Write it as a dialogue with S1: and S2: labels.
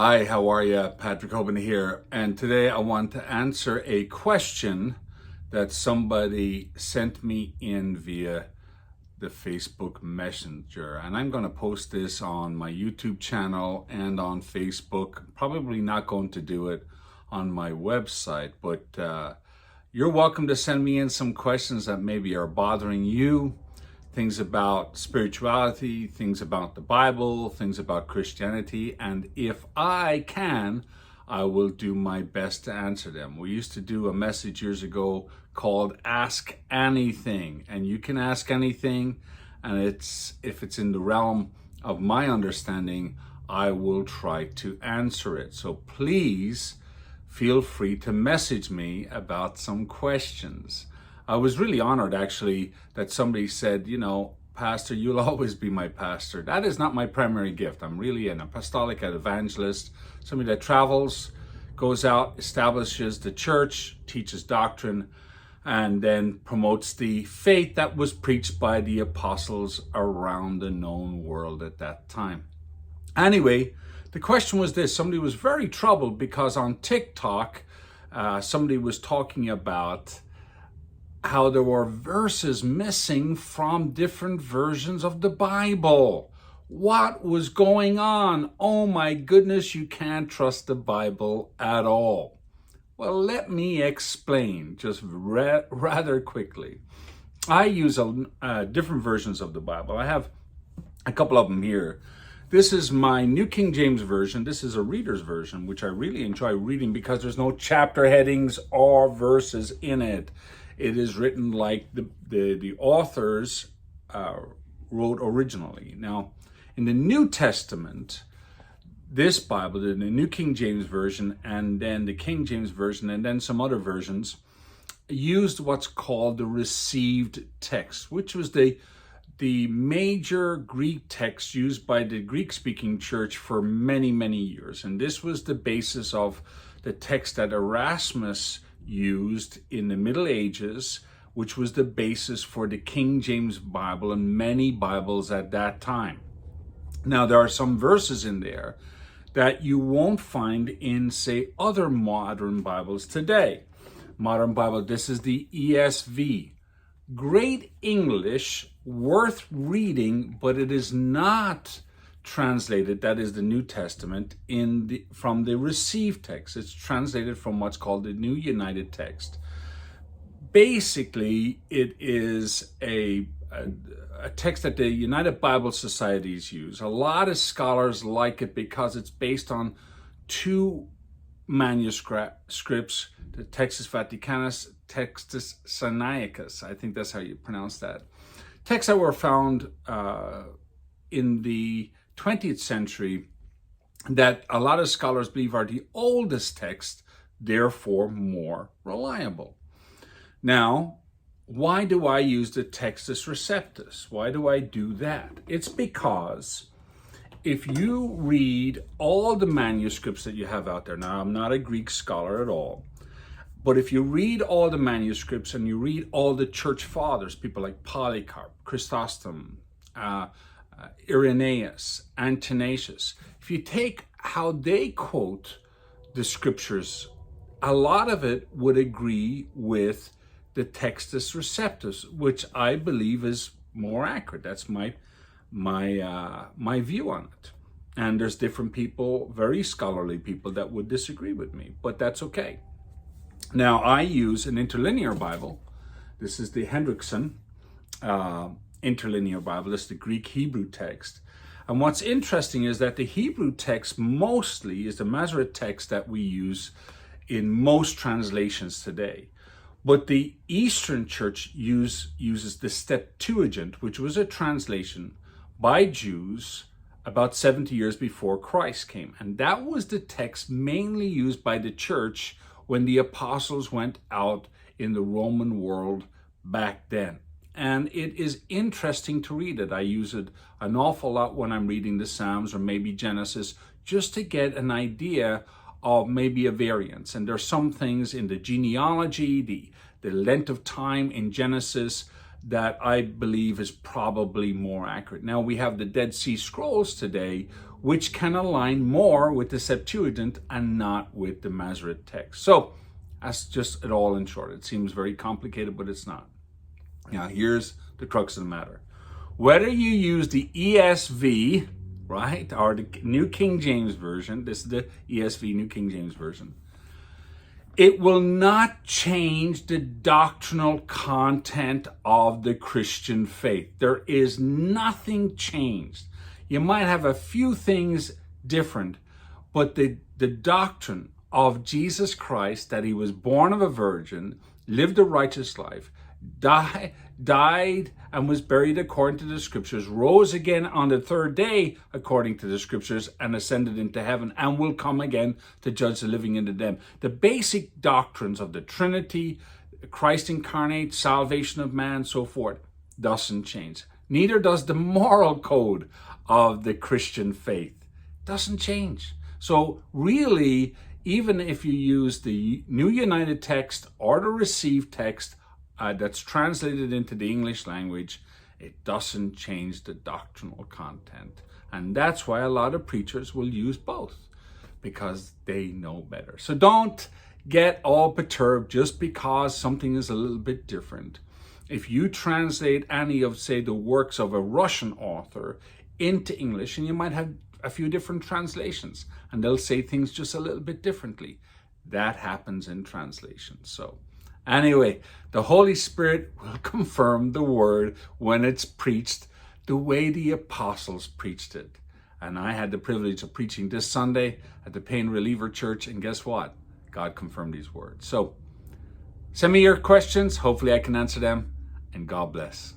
S1: Hi, how are you? Patrick Hoban here. And today I want to answer a question that somebody sent me in via the Facebook Messenger. And I'm going to post this on my YouTube channel and on Facebook. Probably not going to do it on my website, but you're welcome to send me in some questions that maybe are bothering you. Things about spirituality, things about the Bible, things about Christianity, and if I can, I will do my best to answer them. We used to do a message years ago called Ask Anything, and you can ask anything, and if it's in the realm of my understanding, I will try to answer it. So please feel free to message me about some questions. I was really honored actually that somebody said, Pastor, you'll always be my pastor. That is not my primary gift. I'm really an apostolic evangelist, somebody that travels, goes out, establishes the church, teaches doctrine, and then promotes the faith that was preached by the apostles around the known world at that time. Anyway, the question was this. Somebody was very troubled because on TikTok, somebody was talking about how there were verses missing from different versions of the Bible. What was going on? Oh my goodness, you can't trust the Bible at all. Well, let me explain just rather quickly. I use different versions of the Bible. I have a couple of them here. This is my New King James Version. This is a reader's version, which I really enjoy reading because there's no chapter headings or verses in it. It is written like the authors wrote originally. Now, in the New Testament, this Bible, the New King James Version, and then the King James Version, and then some other versions, used what's called the received text, which was the major Greek text used by the Greek-speaking church for many, many years. And this was the basis of the text that Erasmus used in the Middle Ages, which was the basis for the King James Bible and many Bibles at that time. Now, there are some verses in there that you won't find in, say, other modern Bibles today. Modern Bible, this is the ESV. Great English, worth reading, but it is not translated, that is the New Testament, from the received text. It's translated from what's called the New United Text. Basically, it is a text that the United Bible Societies use. A lot of scholars like it because it's based on two manuscripts, the Textus Vaticanus, Textus Sinaiticus. I think that's how you pronounce that. Texts that were found in the 20th century that a lot of scholars believe are the oldest text, therefore more reliable. Now, why do I use the Textus Receptus? Why do I do that? It's because if you read all the manuscripts that you have out there, now I'm not a Greek scholar at all, but if you read all the manuscripts and you read all the church fathers, people like Polycarp, Chrysostom, Irenaeus, Athanasius, if you take how they quote the scriptures, a lot of it would agree with the Textus Receptus, which I believe is more accurate. That's my view on it. And there's different people, very scholarly people, that would disagree with me, but that's okay. Now, I use an interlinear Bible. This is the Hendrickson interlinear Bible. This is the Greek Hebrew text. And what's interesting is that the Hebrew text mostly is the Masoretic text that we use in most translations today. But the Eastern Church uses the Septuagint, which was a translation by Jews about 70 years before Christ came. And that was the text mainly used by the church when the apostles went out in the Roman world back then. And it is interesting to read it. I use it an awful lot when I'm reading the Psalms or maybe Genesis, just to get an idea of maybe a variance. And there's some things in the genealogy, the length of time in Genesis that I believe is probably more accurate. Now we have the Dead Sea Scrolls today, which can align more with the Septuagint and not with the Masoretic text. So that's just it all in short. It seems very complicated, but it's not. Now, here's the crux of the matter. Whether you use the ESV, right, or the New King James Version, this is the ESV, New King James Version, it will not change the doctrinal content of the Christian faith. There is nothing changed. You might have a few things different, but the doctrine of Jesus Christ, that he was born of a virgin, lived a righteous life, died and was buried according to the scriptures, rose again on the third day according to the scriptures, and ascended into heaven, and will come again to judge the living and the dead. The basic doctrines of the Trinity, Christ incarnate, salvation of man, so forth, doesn't change. Neither does the moral code of the Christian faith. Doesn't change. So really, even if you use the New United Text or the Received Text that's translated into the English language, it doesn't change the doctrinal content. And that's why a lot of preachers will use both, because they know better. So don't get all perturbed just because something is a little bit different. If you translate any of, say, the works of a Russian author into English, and you might have a few different translations, and they'll say things just a little bit differently. That happens in translation. So anyway, the Holy Spirit will confirm the word when it's preached the way the apostles preached it. And I had the privilege of preaching this Sunday at the Pain Reliever Church, and guess what? God confirmed these words. So send me your questions. Hopefully I can answer them, and God bless.